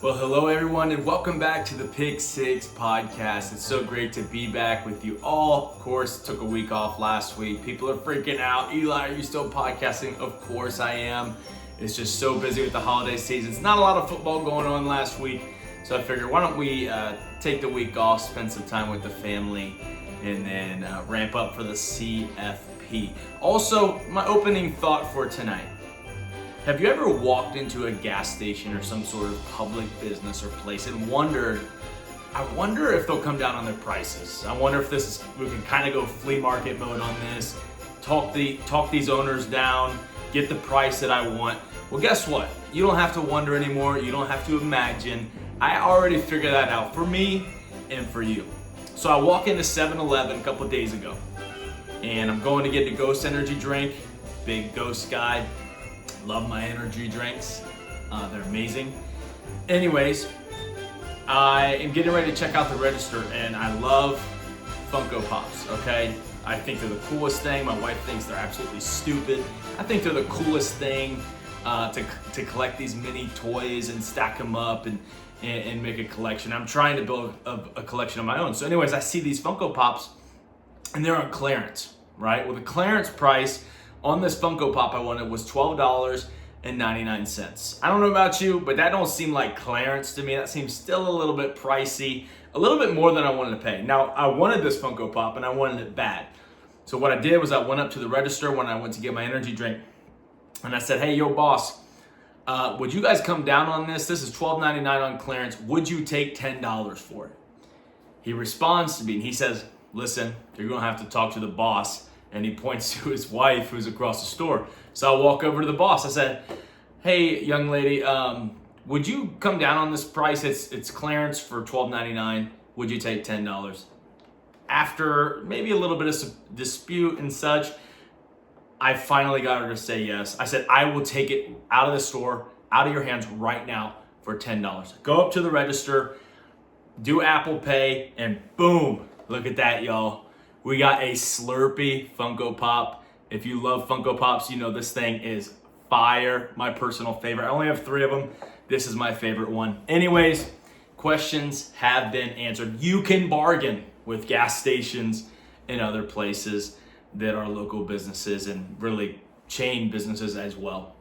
Well, hello everyone, and welcome back to the Pick Six podcast. It's so great to be back with you all. Of course, took a week off last week. People are freaking out. Eli, are you still podcasting? Of course I am. It's just so busy with the holiday season. It's not a lot of football going on last week, so I figured why don't we take the week off, spend some time with the family, and then ramp up for the CFP. Also, my opening thought for tonight. Have you ever walked into a gas station or some sort of public business or place and wondered, I wonder if they'll come down on their prices. I wonder if we can kind of go flea market mode on this, talk these owners down, get the price that I want. Well, guess what? You don't have to wonder anymore. You don't have to imagine. I already figured that out for me and for you. So I walk into 7-Eleven a couple days ago, and I'm going to get the Ghost energy drink. Big Ghost guy. Love my energy drinks. They're amazing. Anyways, I am getting ready to check out the register, and I love Funko Pops, okay? I think they're the coolest thing. My wife thinks they're absolutely stupid. I think they're the coolest thing to collect these mini toys and stack them up and make a collection. I'm trying to build a collection of my own. So anyways, I see these Funko Pops, and they're on clearance, right? Well, the clearance price on this Funko Pop I wanted was $12.99. I don't know about you, but that don't seem like clearance to me. That seems still a little bit pricey, a little bit more than I wanted to pay. Now, I wanted this Funko Pop and I wanted it bad. So what I did was I went up to the register when I went to get my energy drink, and I said, hey, yo, boss, would you guys come down on this? This is $12.99 on clearance. Would you take $10 for it? He responds to me and he says, listen, you're gonna have to talk to the boss. And he points to his wife who's across the store. So I walk over to the boss. I said, hey, young lady, would you come down on this price? It's clearance for $12.99. Would you take $10? After maybe a little bit of dispute and such, I finally got her to say yes. I said, I will take it out of the store, out of your hands right now for $10. Go up to the register, do Apple Pay, and boom, look at that, y'all. We got a Slurpee Funko Pop. If you love Funko Pops, you know this thing is fire. My personal favorite. I only have 3 of them. This is my favorite one. Anyways, questions have been answered. You can bargain with gas stations and other places that are local businesses and really chain businesses as well.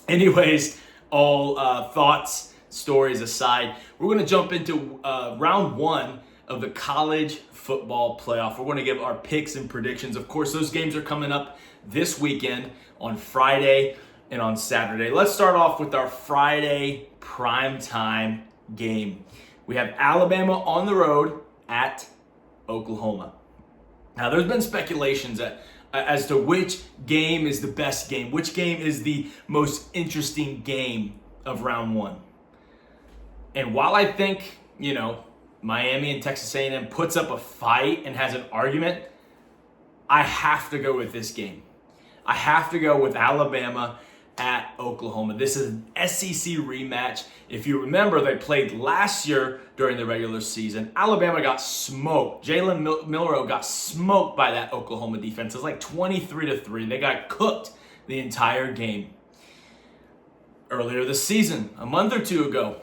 Anyways, all thoughts, stories aside, we're going to jump into round 1 of the college football playoff. We're going to give our picks and predictions. Of course, those games are coming up this weekend on Friday and on Saturday. Let's start off with our Friday primetime game. We have Alabama on the road at Oklahoma. Now, there's been speculations as to which game is the best game, which game is the most interesting game of round 1. And while I think, Miami and Texas A&M puts up a fight and has an argument, I have to go with this game. I have to go with Alabama at Oklahoma. This is an SEC rematch. If you remember, they played last year during the regular season. Alabama got smoked. Jalen Milroe got smoked by that Oklahoma defense. It was like 23-3. They got cooked the entire game. Earlier this season, a month or 2 ago,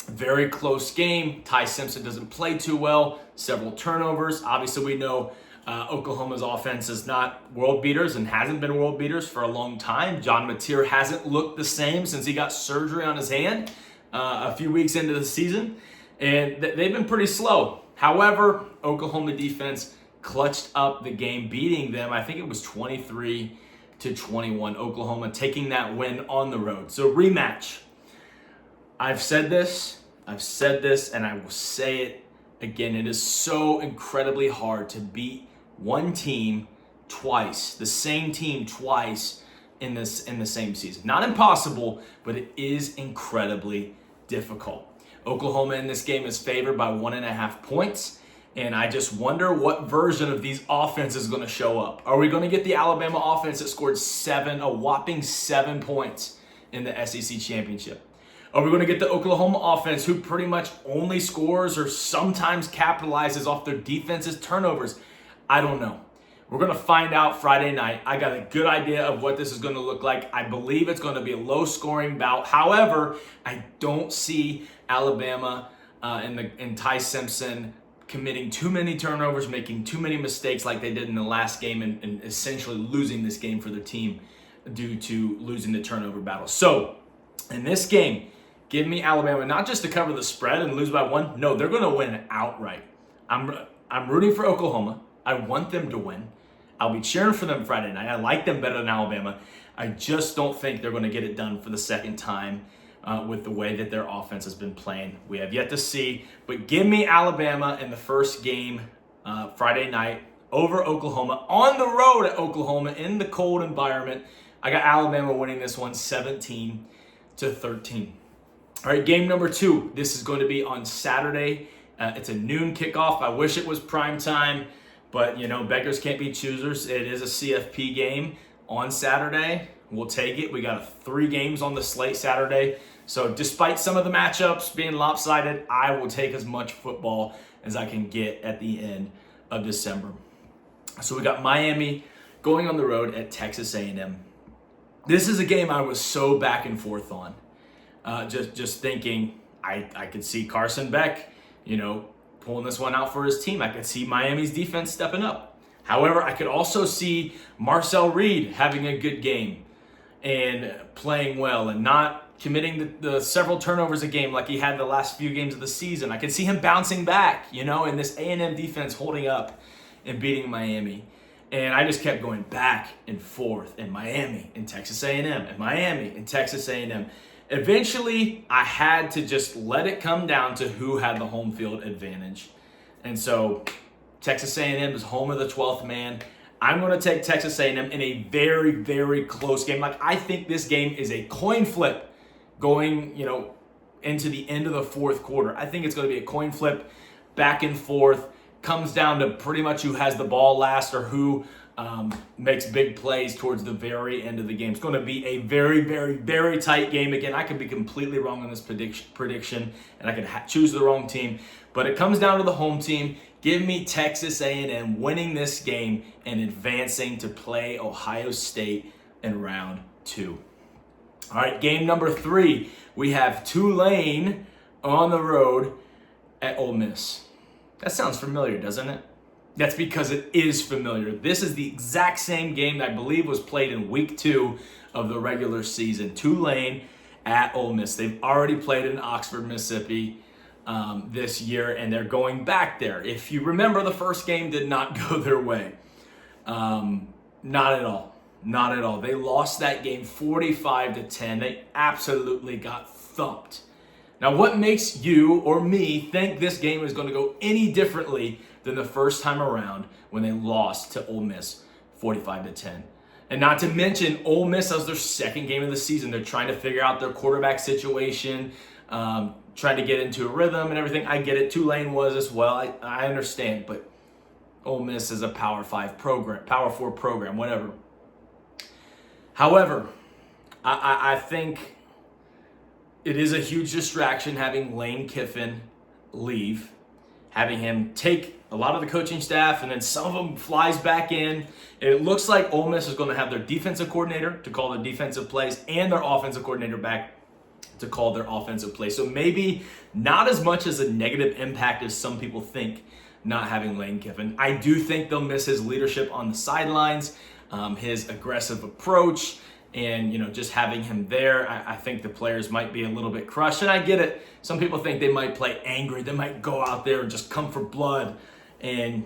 very close game. Ty Simpson doesn't play too well. Several turnovers. Obviously, we know Oklahoma's offense is not world beaters and hasn't been world beaters for a long time. John Mateer hasn't looked the same since he got surgery on his hand a few weeks into the season. And they've been pretty slow. However, Oklahoma defense clutched up the game, beating them. I think it was 23-21. Oklahoma taking that win on the road. So rematch. I've said this, and I will say it again. It is so incredibly hard to beat one team twice, the same team twice in the same season. Not impossible, but it is incredibly difficult. Oklahoma in this game is favored by 1.5 points, and I just wonder what version of these offenses is going to show up. Are we going to get the Alabama offense that scored a whopping 7 points in the SEC championship? Are we going to get the Oklahoma offense who pretty much only scores or sometimes capitalizes off their defense's turnovers? I don't know. We're going to find out Friday night. I got a good idea of what this is going to look like. I believe it's going to be a low-scoring bout. However, I don't see Alabama and Ty Simpson committing too many turnovers, making too many mistakes like they did in the last game, and essentially losing this game for their team due to losing the turnover battle. So, in this game, give me Alabama not just to cover the spread and lose by 1. No, they're going to win outright. I'm rooting for Oklahoma. I want them to win. I'll be cheering for them Friday night. I like them better than Alabama. I just don't think they're going to get it done for the second time with the way that their offense has been playing. We have yet to see. But give me Alabama in the first game Friday night over Oklahoma, on the road at Oklahoma in the cold environment. I got Alabama winning this one 17-13. All right, game number 2. This is going to be on Saturday. It's a noon kickoff. I wish it was prime time. But, beggars can't be choosers. It is a CFP game on Saturday. We'll take it. We got 3 games on the slate Saturday. So despite some of the matchups being lopsided, I will take as much football as I can get at the end of December. So we got Miami going on the road at Texas A&M. This is a game I was so back and forth on. Just thinking I could see Carson Beck, pulling this one out for his team. I could see Miami's defense stepping up. However, I could also see Marcel Reed having a good game and playing well and not committing the several turnovers a game like he had the last few games of the season. I could see him bouncing back, and this A&M defense holding up and beating Miami. And I just kept going back and forth in Miami and Texas A&M and Miami and Texas A&M. Eventually, I had to just let it come down to who had the home field advantage. And so Texas A&M is home of the 12th man. I'm going to take Texas A&M in a very, very close game. I think this game is a coin flip going, into the end of the fourth quarter. I think it's going to be a coin flip, back and forth. Comes down to pretty much who has the ball last or who makes big plays towards the very end of the game. It's going to be a very, very, very tight game. Again, I could be completely wrong on this prediction, and I could choose the wrong team. But it comes down to the home team. Give me Texas A&M winning this game and advancing to play Ohio State in round 2. All right, game number 3. We have Tulane on the road at Ole Miss. That sounds familiar, doesn't it? That's because it is familiar. This is the exact same game that I believe was played in week 2 of the regular season. Tulane at Ole Miss. They've already played in Oxford, Mississippi this year, and they're going back there. If you remember, the first game did not go their way. Not at all. Not at all. They lost that game 45-10. They absolutely got thumped. Now, what makes you or me think this game is going to go any differently than the first time around when they lost to Ole Miss 45-10? And not to mention, Ole Miss as their second game of the season. They're trying to figure out their quarterback situation, trying to get into a rhythm and everything. I get it. Tulane was as well. I understand. But Ole Miss is a Power 5 program, Power 4 program, whatever. However, I think it is a huge distraction having Lane Kiffin leave, having him take a lot of the coaching staff, and then some of them flies back in. It looks like Ole Miss is going to have their defensive coordinator to call their defensive plays and their offensive coordinator back to call their offensive plays. So maybe not as much as a negative impact as some people think not having Lane Kiffin. I do think they'll miss his leadership on the sidelines, his aggressive approach, and just having him there. I think the players might be a little bit crushed, and I get it. Some people think they might play angry. They might go out there and just come for blood, and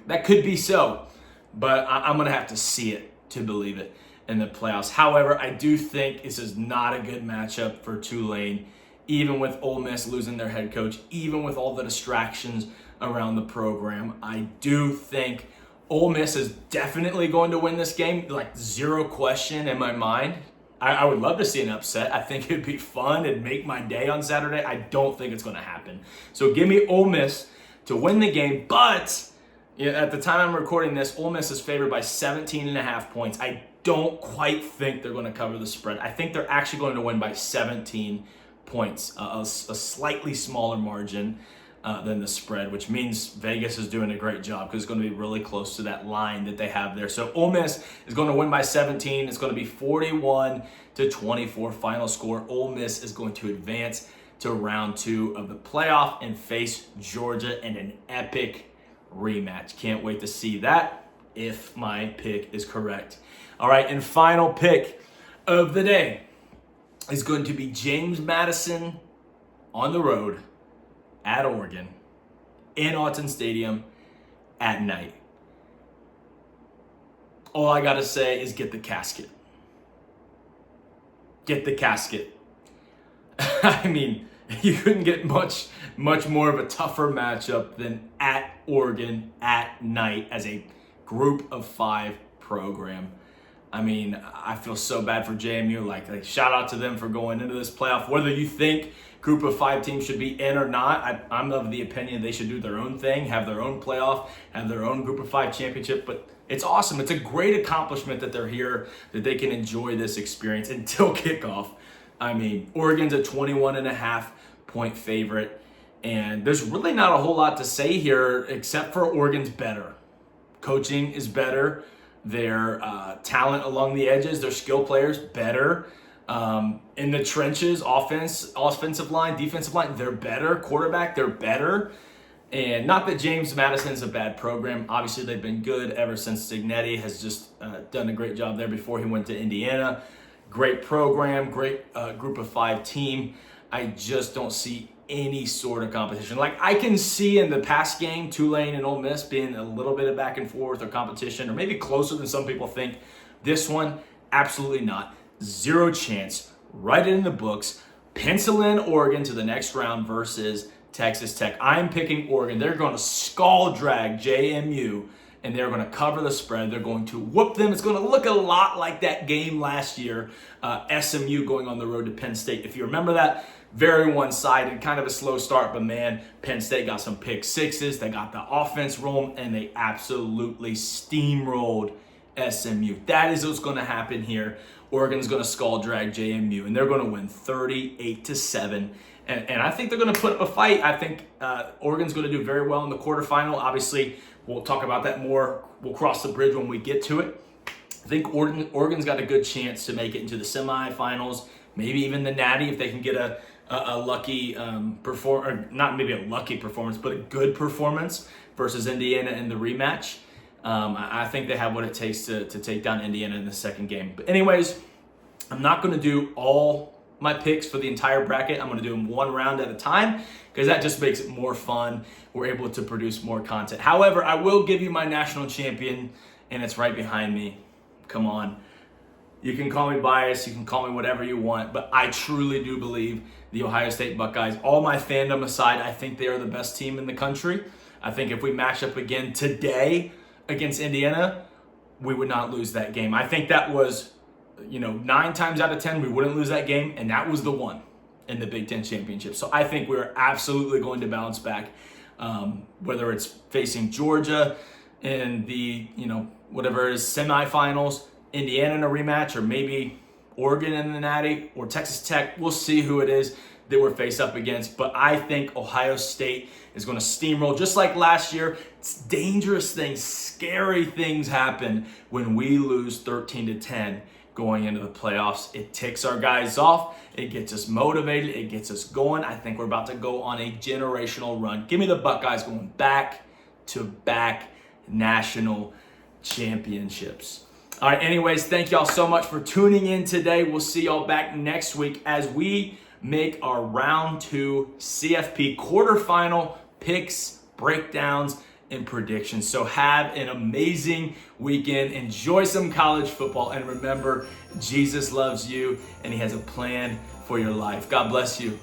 that could be so. But I'm going to have to see it to believe it in the playoffs. However, I do think this is not a good matchup for Tulane, even with Ole Miss losing their head coach, even with all the distractions around the program. I do think Ole Miss is definitely going to win this game, like zero question in my mind. I would love to see an upset. I think it'd be fun and make my day on Saturday. I don't think it's going to happen. So give me Ole Miss to win the game. But at the time I'm recording this, Ole Miss is favored by 17.5 points. I don't quite think they're going to cover the spread. I think they're actually going to win by 17 points, a slightly smaller margin. than the spread, which means Vegas is doing a great job because it's going to be really close to that line that they have there. So Ole Miss is going to win by 17. It's going to be 41-24 final score. Ole Miss is going to advance to round 2 of the playoff and face Georgia in an epic rematch. Can't wait to see that if my pick is correct. All right, and final pick of the day is going to be James Madison on the road at Oregon in Autzen Stadium at night. All I got to say is get the casket. Get the casket. I mean, you couldn't get much more of a tougher matchup than at Oregon at night as a group of 5 program. I mean, I feel so bad for JMU. Like shout out to them for going into this playoff. Whether you think group of 5 teams should be in or not, I'm of the opinion they should do their own thing, have their own playoff, have their own group of 5 championship. But it's awesome. It's a great accomplishment that they're here, that they can enjoy this experience until kickoff. I mean, Oregon's a 21.5-point favorite, and there's really not a whole lot to say here except for Oregon's better. Coaching is better. Their talent along the edges, their skill players, better. In the trenches, offensive line, defensive line, they're better. Quarterback, they're better. And not that James Madison's a bad program. Obviously, they've been good ever since Signetti has just done a great job there before he went to Indiana. Great program, great group of 5 team. I just don't see any sort of competition. Like I can see in the past game, Tulane and Ole Miss being a little bit of back and forth or competition, or maybe closer than some people think. This one, absolutely not. 0 chance. Write it in the books. Pencil in Oregon to the next round versus Texas Tech. I'm picking Oregon. They're going to skull drag JMU, and they're going to cover the spread. They're going to whoop them. It's going to look a lot like that game last year, SMU going on the road to Penn State. If you remember that, very one-sided, kind of a slow start, but man, Penn State got some pick sixes. They got the offense rolling, and they absolutely steamrolled SMU. That is what's going to happen here. Oregon's going to skull drag JMU, and they're going to win 38-7. And I think they're going to put up a fight. I think Oregon's going to do very well in the quarterfinal. Obviously, we'll talk about that more. We'll cross the bridge when we get to it. I think Oregon's got a good chance to make it into the semifinals, maybe even the Natty if they can get a lucky not maybe a lucky performance, but a good performance versus Indiana in the rematch. I think they have what it takes to take down Indiana in the second game. But anyways, I'm not going to do all my picks for the entire bracket. I'm going to do them one round at a time because that just makes it more fun. We're able to produce more content. However, I will give you my national champion, and it's right behind me. Come on. You can call me biased. You can call me whatever you want, but I truly do believe the Ohio State Buckeyes, all my fandom aside, I think they are the best team in the country. I think if we match up again today against Indiana, we would not lose that game. I think that was 9 times out of 10, we wouldn't lose that game, and that was the one in the Big Ten Championship. So I think we're absolutely going to bounce back, whether it's facing Georgia in the, whatever it is, semifinals, Indiana in a rematch, or maybe Oregon in the Natty, or Texas Tech. We'll see who it is that we're faced up against. But I think Ohio State is going to steamroll just like last year. It's dangerous things, scary things happen when we lose 13-10 going into the playoffs. It ticks our guys off. It gets us motivated. It gets us going. I think we're about to go on a generational run. Give me the Buckeyes going back-to-back national championships. All right, anyways, thank y'all so much for tuning in today. We'll see y'all back next week as we make our round 2 CFP quarterfinal picks, breakdowns, and predictions. So have an amazing weekend. Enjoy some college football. And remember, Jesus loves you and he has a plan for your life. God bless you.